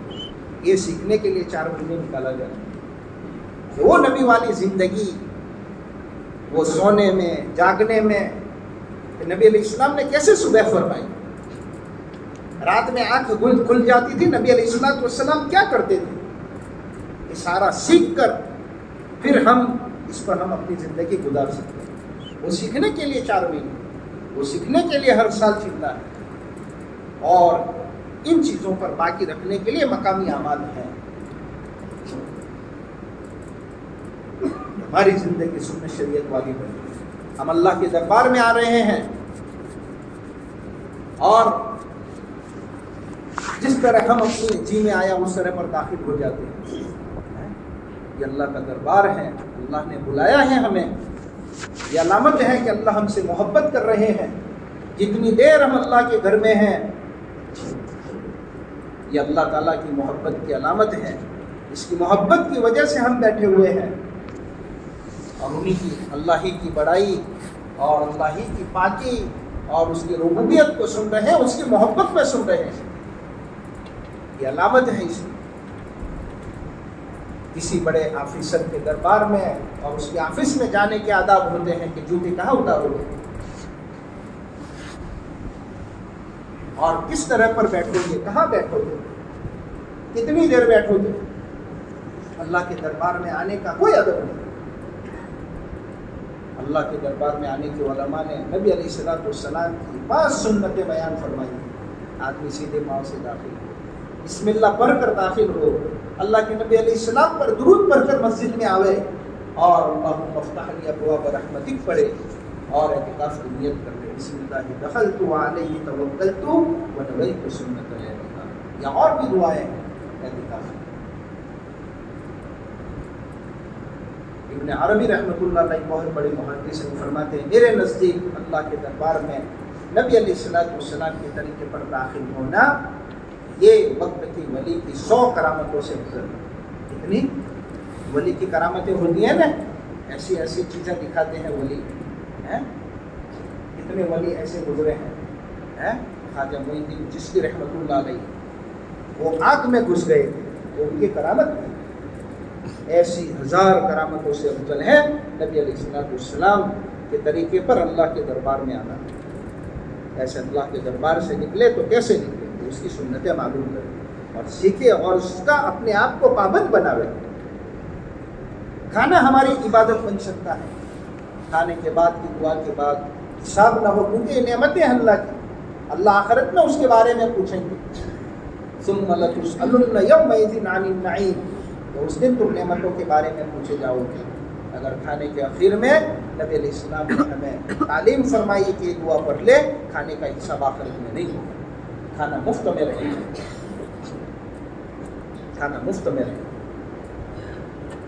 یہ سیکھنے کے لیے 4 مہینے نکالا جائے. وہ نبی والی زندگی، وہ سونے میں، جاگنے میں، نبی علیہ السلام نے کیسے صبح فرمائی. رات میں آنکھ کھل جاتی تھی، نبی علیہ السلام کیا کرتے تھے. یہ سارا سیکھ کر پھر ہم اس پر ہم اپنی زندگی گزار سکتے ہیں. وہ سیکھنے کے لیے 4 مہینے، وہ سیکھنے کے لیے ہر سال چلنا ہے، اور ان چیزوں پر باقی رکھنے کے لیے مقامی اعمال ہیں. ہماری زندگی سنت شریعت والی بنے. ہم اللہ کے دربار میں آ رہے ہیں، اور جس طرح ہم اپنی جی میں آیا اس طرح پر داخل ہو جاتے ہیں. یہ اللہ کا دربار ہے، اللہ نے بلایا ہے ہمیں. یہ علامت ہے کہ اللہ ہم سے محبت کر رہے ہیں. جتنی دیر ہم اللہ کے گھر میں ہیں، یہ اللہ تعالیٰ کی محبت کی علامت ہے. اس کی محبت کی وجہ سے ہم بیٹھے ہوئے ہیں، اور انہی کی، اللہ ہی کی بڑائی اور اللہ ہی کی پاکی اور اس کی ربوبیت کو سن رہے ہیں، اس کی محبت میں سن رہے ہیں. یہ علامت ہے. اس کسی بڑے آفیسر کے دربار میں اور اس کے آفس میں جانے کے آداب ہوتے ہیں کہ جوتے کہاں اتارو گے اور کس طرح پر بیٹھو گے، کہاں بیٹھو گے، کتنی دیر بیٹھو گے. اللہ کے دربار میں آنے کا کوئی ادب نہیں. اللہ کے دربار میں آنے کے علماء نے نبی علیہ السلام کی 5 سنتیں بیان فرمائی. آدمی سیدھے پاؤں سے داخل ہو، بسم اللہ پڑھ کر داخل ہو، اللہ کے نبی علیہ السلام پر درود پڑھ کر مسجد میں آوے، اور اللہم افتح لی ابواب رحمتک پڑھے، اور اعتکاف کی نیت کر لے. بسم اللہ دخلت علیہ توکلت ونویت سنت الاعتکاف. یا اور بھی دعائیں ہیں اعتکاف. ابن عربی رحمۃ اللہ علیہ بہت بڑے محدث ہیں، فرماتے ہیں میرے نزدیک اللہ کے دربار میں نبی علیہ السلام کے طریقے پر داخل ہونا یہ وقت کی ولی کی 100 کرامتوں سے گزر. اتنی ولی کی کرامتیں ہوتی ہیں نا، ایسی ایسی چیزیں دکھاتے ہیں ولی. کتنے ولی ایسے گزرے ہیں. خواجہ معین الدین چشتی رحمۃ اللہ علیہ، وہ آگ میں گھس گئے تھے، وہ ان کی کرامت تھی. ایسی 1000 کرامتوں سے افضل ہے نبی علیہ السلام کے طریقے پر اللہ کے دربار میں آنا. ایسے اللہ کے دربار سے نکلے تو کیسے نکلے، اس کی سنتیں معلوم کرے اور سیکھے، اور اس کا اپنے آپ کو پابند بناوے. کھانا ہماری عبادت بن سکتا ہے. کھانے کے بعد کی دعا کے بعد حساب نہ ہو، کیونکہ یہ نعمتیں ہیں اللہ کی، اللہ آخرت میں اس کے بارے میں پوچھیں گے. ثم لتسألن یومئذ عن النعیم، تو اس دن تم نعمتوں کے بارے میں پوچھے جاؤ گے. اگر کھانے کے آخر میں نبی علیہ السلام نے ہمیں تعلیم فرمائی کہ دعا پڑھ لے، کھانے کا حساب آخرت میں نہیں ہوگا، کھانا مفت میں رہے گا، کھانا مفت میں رہے گا.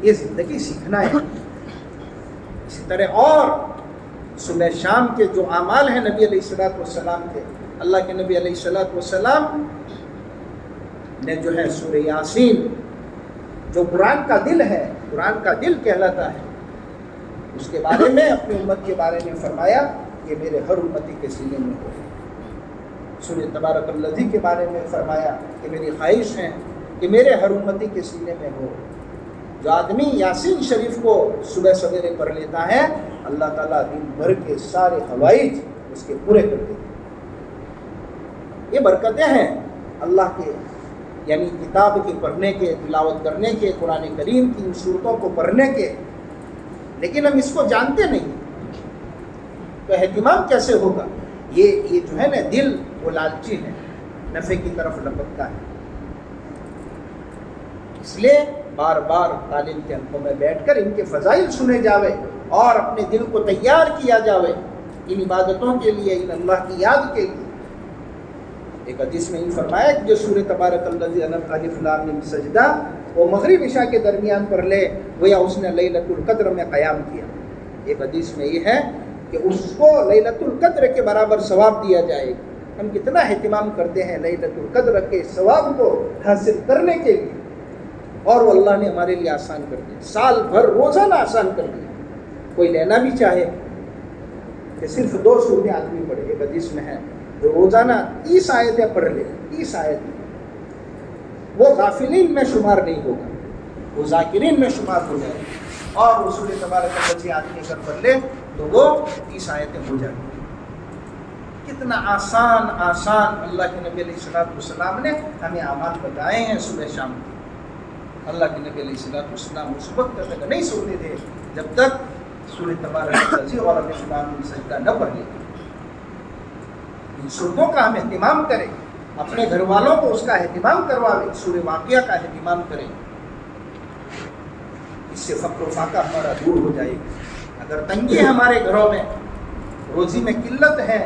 یہ زندگی سیکھنا ہے. اسی طرح اور صبح شام کے جو اعمال ہیں نبی علیہ السلام کے، اللہ کے نبی علیہ السلام نے جو ہے سورہ یاسین، جو قرآن کا دل ہے، قرآن کا دل کہلاتا ہے، اس کے بارے میں اپنی امت کے بارے میں فرمایا کہ میرے ہر امتی کے سینے میں ہو. سورہ تبارک الذی کے بارے میں فرمایا کہ میری خواہش ہے کہ میرے ہر امتی کے سینے میں ہو. جو آدمی یاسین شریف کو صبح سویرے پڑھ لیتا ہے، اللہ تعالیٰ دن بھر کے سارے حوائج اس کے پورے کر دیتے ہیں. یہ برکتیں ہیں اللہ کے، یعنی کتاب کے پڑھنے کے، تلاوت کرنے کے، قرآن کریم کی ان صورتوں کو پڑھنے کے. لیکن ہم اس کو جانتے نہیں، تو اہتمام کیسے ہوگا؟ یہ جو ہے نا دل وہ لالچی ہے، نفع کی طرف لپکتا ہے. اس لیے بار بار تعلیم کے حلقوں میں بیٹھ کر ان کے فضائل سنے جاوے اور اپنے دل کو تیار کیا جاوے ان عبادتوں کے لیے، ان اللہ کی یاد کے لیے. ایک حدیث میں یہ فرمایا کہ جو سورہ تبارک الذی الف لام میم سجدہ وہ مغرب عشاء کے درمیان پڑھ لے گویا اس نے لیلۃ القدر میں قیام کیا. ایک حدیث میں یہ ہے کہ اس کو لیلۃ القدر کے برابر ثواب دیا جائے گا. ہم کتنا اہتمام کرتے ہیں لیلۃ القدر کے ثواب کو حاصل کرنے کے لیے، اور وہ اللہ نے ہمارے لیے آسان کر دیا، سال بھر روزانہ آسان کر دیا. کوئی لینا بھی چاہے کہ صرف 2 سورتیں آدمی پڑھے. ایک حدیث میں ہے جو روزانہ 30 آیتیں پڑھ لے، 30 آیتیں، وہ غافلین میں شمار نہیں ہوگا، وہ ذاکرین میں شمار ہو جائے. اور وہ سورہ تبارک الذی آدمی اگر پڑھ لے تو وہ 30 آیتیں ہو جائیں. کتنا آسان اللہ کے نبی علیہ السلام نے ہمیں اعمال بتائے ہیں صبح شام. اللہ کے نبی علیہ السلام اس وقت تک نہیں سوتے تھے جب تک سورہ تبارک الذی اور الف لام میم سجدہ نہ پڑھ لیتے. ان صورتوں کا ہم اہتمام کریں، اپنے گھر والوں کو اس کا اہتمام کرواویں، سورہ واقعہ کا اہتمام کریں. اس سے فقر و فاقہ ہمارا دور ہو جائے گا. اگر تنگی ہے ہمارے گھروں میں، روزی میں قلت ہے،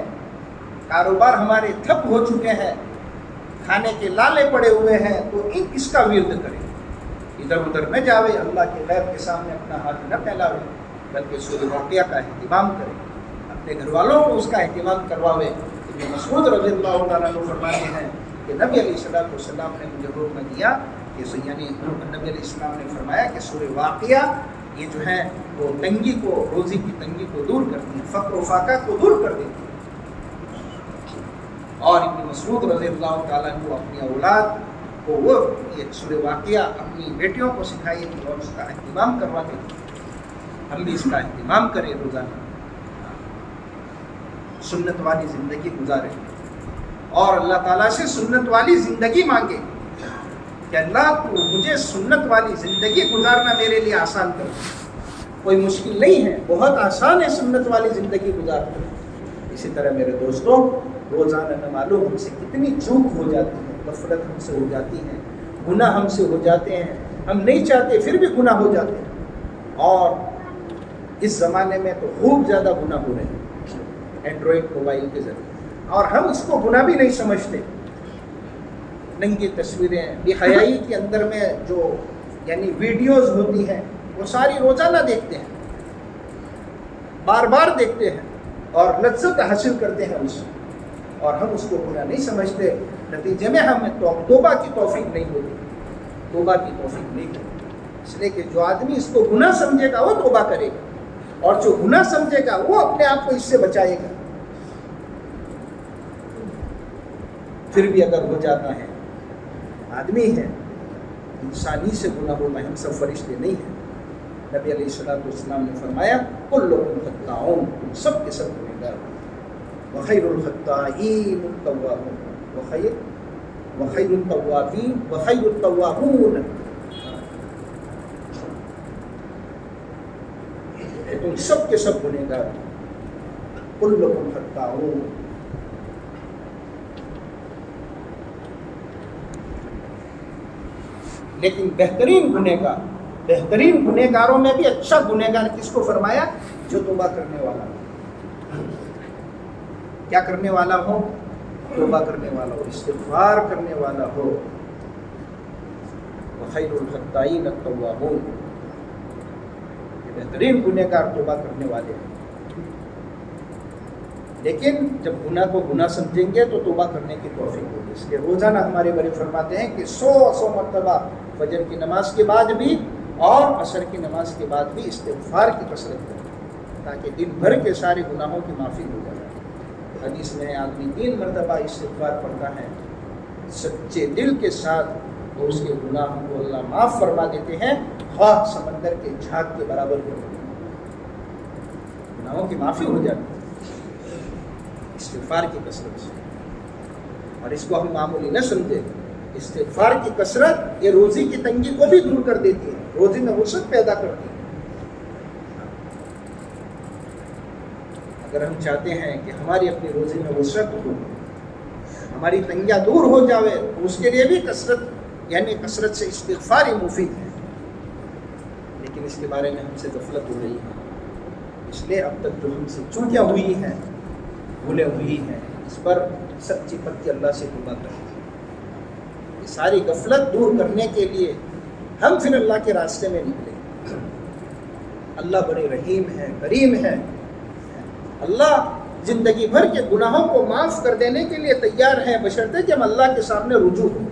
کاروبار ہمارے ٹھپ ہو چکے ہیں، کھانے کے لالے پڑے ہوئے ہیں، تو اس کا ورد کریں. ادھر ادھر نہ جاوے، اللہ کے غیب کے سامنے اپنا ہاتھ نہ پھیلاوے، بلکہ سورہ واقعہ کا اہتمام کریں، اپنے گھر والوں کو اس کا اہتمام کرواوے. ابن مسعود رضی اللہ تعالیٰ عنہ فرماتے ہیں کہ نبی علیہ السلام نے مجھے حکم دیا کہ یعنی نبی علیہ السلام نے فرمایا کہ سورہ واقعہ یہ جو ہے وہ تنگی کو، روزی کی تنگی کو دور کرتی ہے، فقر و فاقہ کو دور کر دیتی ہے. اور ابن مسعود رضی اللہ تعالیٰ عنہ اپنی اولاد کو وہ یہ سورہ واقعہ اپنی بیٹیوں کو سکھائی تھی اور اس کا اہتمام کرواتے تھے. ہم بھی اس کا اہتمام کریں، روزانہ سنت والی زندگی گزارے اور اللہ تعالیٰ سے سنت والی زندگی مانگے کہ اللہ تو مجھے سنت والی زندگی گزارنا میرے لیے آسان کر. کوئی مشکل نہیں ہے، بہت آسان ہے سنت والی زندگی گزارنا. اسی طرح میرے دوستوں، روزانہ نہ معلوم ہم سے کتنی چوک ہو جاتی ہے، غفلت ہم سے ہو جاتی ہے، گناہ ہم سے ہو جاتے ہیں، ہم نہیں چاہتے پھر بھی گناہ ہو جاتے ہیں. اور اس زمانے میں تو خوب زیادہ گناہ ہو رہے ہیں اینڈرائڈ موبائل کے ذریعے، اور ہم اس کو گناہ بھی نہیں سمجھتے. ننگی تصویریں، بے حیائی کے اندر میں جو یعنی ویڈیوز ہوتی ہیں وہ ساری روزانہ دیکھتے ہیں، بار بار دیکھتے ہیں اور لذت حاصل کرتے ہیں اس سے، اور ہم اس کو گناہ نہیں سمجھتے. نتیجے میں ہمیں توبہ کی توفیق نہیں ہوتی، توبہ کی توفیق نہیں ہوتی. اس لیے کہ جو آدمی اس کو گناہ سمجھے گا وہ توبہ کرے گا، اور جو گناہ سمجھے گا وہ اپنے آپ کو اس سے بچائے گا. پھر بھی اگر ہو جاتا ہے، آدمی ہے، انسانی سے گناہ ہوتا ہے، ہم سب فرشتے نہیں ہیں. نبی علیہ السلام نے فرمایا کلکم خطاؤن، تم سب کے سب گنہگار ہو. وخیر الخطائین التوابون، وخیر التوابین وخیر التوابون. تم تم سب کے سب گنہگار ہو. کلکم خطاؤون. لیکن بہترین گنہگاروں میں بھی اچھا گنہگار کس کو فرمایا؟ جو توبہ کرنے والا ہو. کیا کرنے والا ہو؟ توبہ کرنے والا ہو، استغفار کرنے والا ہو. وخیر الخطائین التوابون. بہترین گنہگار توبہ کرنے والے ہیں. لیکن جب گناہ کو گناہ سمجھیں گے تو توبہ کرنے کی توفیق ہوگی. اس لیے روزانہ ہمارے بڑے فرماتے ہیں کہ 100 مرتبہ فجر کی نماز کے بعد بھی اور عصر کی نماز کے بعد بھی استغفار کی کثرت کریں تاکہ دن بھر کے سارے گناہوں کی معافی ہو جائے. حدیث میں آدمی 3 مرتبہ استغفار پڑھتا ہے سچے دل کے ساتھ تو اس کے گناہوں کو اللہ معاف فرما دیتے ہیں، خواہ سمندر کے جھاگ کے برابر ہو. گناہوں کی معافی ہو جاتی ہے استغفار کی کثرت سے. اور اس کو ہم معمولی نہ سمجھے. استغفار کی کثرت یہ روزی کی تنگی کو بھی دور کر دیتی ہے، روزی میں وسعت پیدا کرتی ہے. اگر ہم چاہتے ہیں کہ ہماری اپنی روزی میں وسعت ہو، ہماری تنگیاں دور ہو جاوے، تو اس کے لیے بھی کثرت سے استغفار ہی مفید ہے. لیکن اس کے بارے میں ہم سے غفلت ہو رہی ہے. اس لیے اب تک جو ہم سے چوکیاں ہوئی ہیں، بھولیں ہوئی ہیں، اس پر سچی پکی اللہ سے توبہ کریں. یہ ساری غفلت دور کرنے کے لیے ہم پھر اللہ کے راستے میں نکلیں. اللہ بڑے رحیم ہے، کریم ہے. اللہ زندگی بھر کے گناہوں کو معاف کر دینے کے لیے تیار ہے، بشرطے کہ ہم اللہ کے سامنے رجوع ہوں.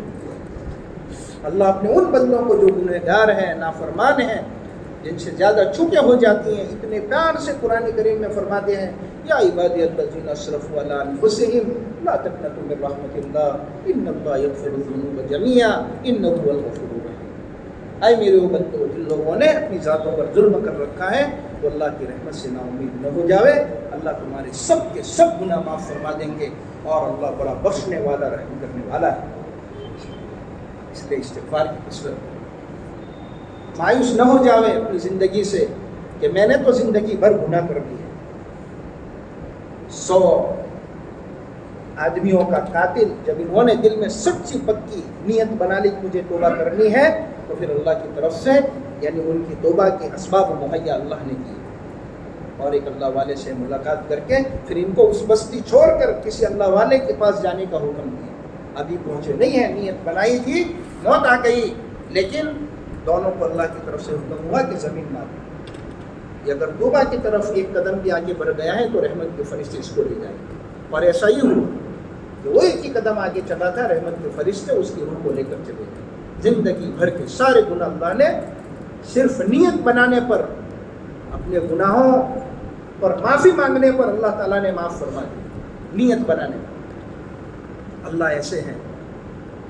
اللہ اپنے ان بندوں کو جو گنہگار ہیں، نافرمان ہیں، جن سے زیادہ چوکیں ہو جاتی ہیں، اتنے پیار سے قرآن کریم میں فرماتے ہیں یا عبادی الذین اسرفوا علی انفسہم لا تقنطوا من رحمۃ اللہ ان اللہ یغفر الذنوب جميعا انہ هو الغفور الرحیم. اے میرے بندو، جن لوگوں نے اپنی ذاتوں پر ظلم کر رکھا ہے تو اللہ کی رحمت سے نا امید نہ ہو جاوے. اللہ تمہارے سب کے سب گناہ معاف فرما دیں گے اور اللہ بڑا بخشنے والا، رحم کرنے والا ہے. اس لیے استغفار کی کثرت. مایوس نہ ہو جاوے اپنی زندگی سے کہ میں نے تو زندگی بھر گناہ کر دی ہے. 100 آدمیوں کا قاتل جب انہوں نے دل میں سچی پکی نیت بنا لی کہ مجھے توبہ کرنی ہے، تو پھر اللہ کی طرف سے یعنی ان کی توبہ کے اسباب مہیا اللہ نے کیے. اور ایک اللہ والے سے ملاقات کر کے پھر ان کو اس بستی چھوڑ کر کسی اللہ والے کے پاس جانے کا حکم دیا. ابھی پہنچے نہیں ہیں، نیت بنائی تھی، موت آ گئی، لیکن دونوں کو اللہ کی طرف سے حکم ہوا کہ زمین مار. یہ اگر توبہ کی طرف ایک قدم بھی آگے بڑھ گیا ہے تو رحمت کے فرشتے اس کو لے جائیں گے. اور ایسا ہی ہوا کہ وہ ایک ہی قدم آگے چلا تھا، رحمت کے فرشتے اس کی روح کو لے کر چلے گئے. زندگی بھر کے سارے گناہ اللہ نے صرف نیت بنانے پر، اپنے گناہوں پر معافی مانگنے پر اللہ تعالیٰ نے معاف فرما دی. نیت بنانے پر اللہ ایسے ہیں.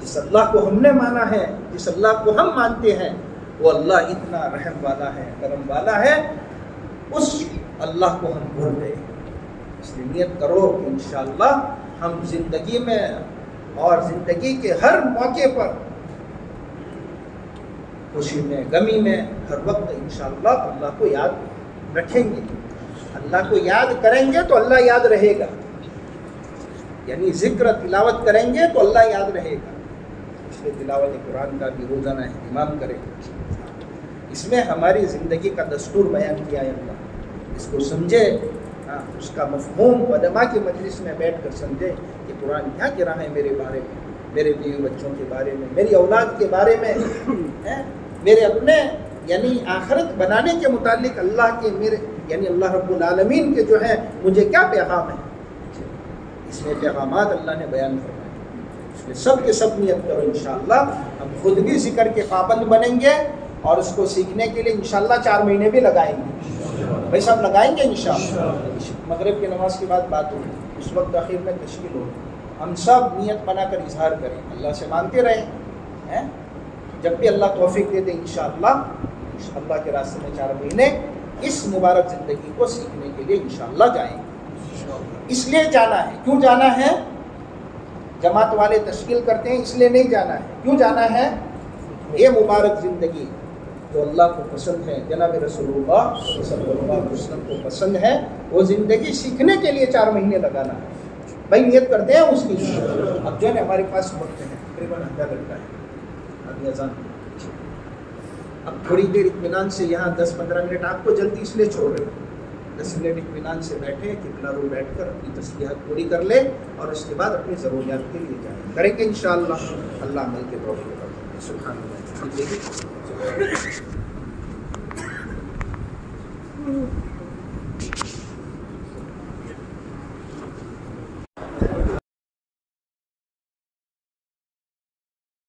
جس اللہ کو ہم نے مانا ہے، جس اللہ کو ہم مانتے ہیں، وہ اللہ اتنا رحم والا ہے، کرم والا ہے. اس اللہ کو ہم بھول گئے. اس لیے نیت کرو کہ انشاءاللہ ہم زندگی میں اور زندگی کے ہر موقع پر، خوشی میں، غمی میں، ہر وقت انشاءاللہ اللہ کو یاد رکھیں گے. اللہ کو یاد کریں گے تو اللہ یاد رہے گا. یعنی ذکر تلاوت کریں گے تو اللہ یاد رہے گا. اس لیے تلاوت قرآن کا بھی روزانہ اہتمام کریں. اس میں ہماری زندگی کا دستور بیان کیا ہے اللہ. اس کو سمجھے، اس کا مفہوم علماء کی مجلس میں بیٹھ کر سمجھے کہ قرآن کیا کہہ رہا ہے میرے بارے میں، میرے بیوی بچوں کے بارے میں، میری اولاد کے بارے میں، میرے اپنے یعنی آخرت بنانے کے متعلق اللہ کے، میرے یعنی اللہ رب العالمین کے جو ہے مجھے کیا پیغام ہے. اس میں پیغامات اللہ نے بیان فرمائے. اس میں سب کے سب نیت کرو. انشاءاللہ ہم خود بھی ذکر کے پابند بنیں گے اور اس کو سیکھنے کے لیے انشاءاللہ 4 مہینے بھی لگائیں گے. بھائی سب لگائیں گے انشاءاللہ. مغرب کی نماز کے بعد بات ہوگی، اس وقت آخر میں تشکیل ہوگی. ہم سب نیت بنا کر اظہار کریں، اللہ سے مانگتے رہیں. جب بھی اللہ توفیق دے دے انشاءاللہ اللہ کے راستے میں 4 مہینے اس مبارک زندگی کو سیکھنے کے لیے انشاءاللہ جائیں. اس لیے جانا ہے. کیوں جانا ہے؟ جماعت والے تشکیل کرتے ہیں اس لیے نہیں جانا ہے. کیوں جانا ہے؟ یہ مبارک زندگی جو اللہ کو پسند ہے، جناب رسول اللہ صلی اللہ علیہ وسلم کو پسند ہے، وہ زندگی سیکھنے کے لیے 4 مہینے لگانا ہے. بھائی نیت کرتے ہیں اس کی. اب جو ہے نا ہمارے پاس وقت ہے تقریباً آدھا گھنٹہ ہے، ابھی اذان. اب تھوڑی دیر اطمینان سے یہاں 10-15 منٹ آپ کو جلدی اس لیے چھوڑ رہے ہیں، 10 منٹ اطمینان سے بیٹھے قبلہ رو بیٹھ کر اپنی تسبیحات پوری کر لیں اور اس کے بعد اپنی ضروریات کے لیے جائیں. کریں گے انشاءاللہ. اللہ عمل کے طور پر سبحان اللہ.